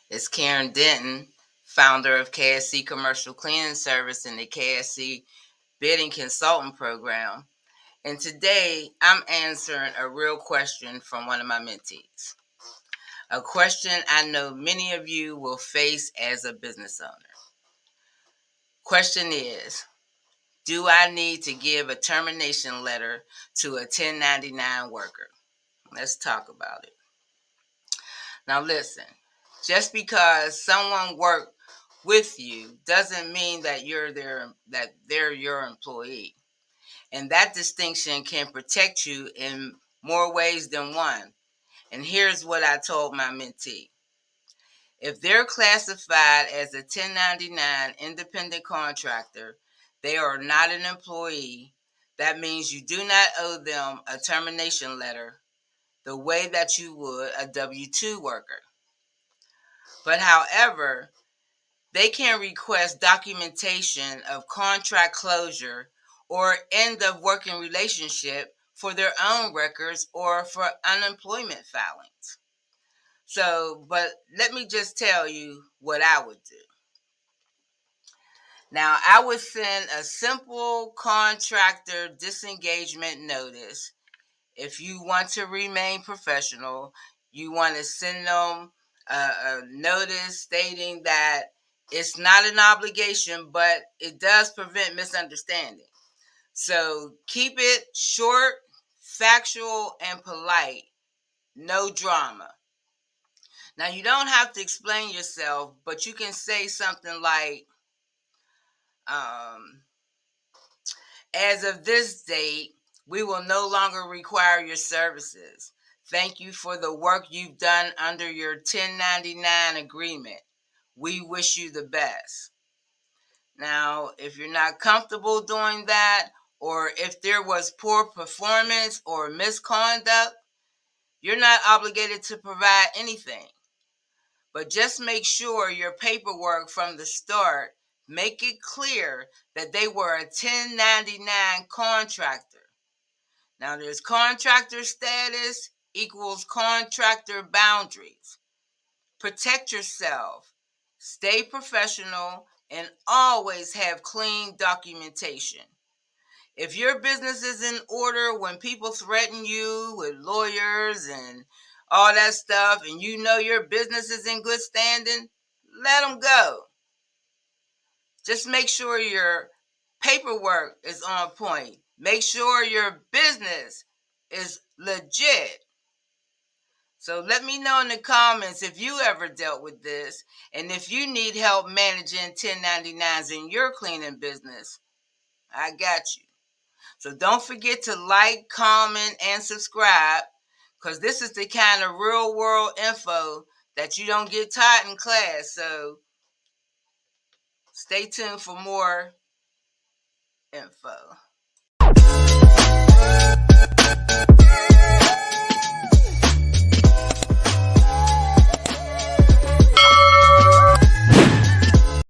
It's Karen Denton, founder of KSC Commercial Cleaning Service and the KSC Bidding Consultant Program. And today I'm answering a real question from one of my mentees. A question I know many of you will face as a business owner. Question is, do I need to give a termination letter to a 1099 worker? Let's talk about it. Now listen, just because someone worked with you doesn't mean that they're your employee. And that distinction can protect you in more ways than one. And here's what I told my mentee. If they're classified as a 1099 independent contractor, they are not an employee. That means you do not owe them a termination letter the way that you would a W-2 worker. But however, they can request documentation of contract closure or end of working relationship for their own records or for unemployment filings. But let me just tell you what I would do. Now, I would send a simple contractor disengagement notice. If you want to remain professional, you want to send them a notice stating that it's not an obligation, but it does prevent misunderstanding. So keep it short, factual, and polite. No drama. Now, you don't have to explain yourself, but you can say something like, as of this date, we will no longer require your services. Thank you for the work you've done under your 1099 agreement. We wish you the best. Now, if you're not comfortable doing that, or if there was poor performance or misconduct, you're not obligated to provide anything. But just make sure your paperwork from the start make it clear that they were a 1099 contractor. Now, there's contractor status equals contractor boundaries. Protect yourself, stay professional, and always have clean documentation. If your business is in order, when people threaten you with lawyers and all that stuff, and you know your business is in good standing, let them go. Just make sure your paperwork is on point. Make sure your business is legit. So let me know in the comments if you ever dealt with this, and if you need help managing 1099s in your cleaning business, I got you. So don't forget to like, comment, and subscribe, because this is the kind of real world info that you don't get taught in class. So stay tuned for more info.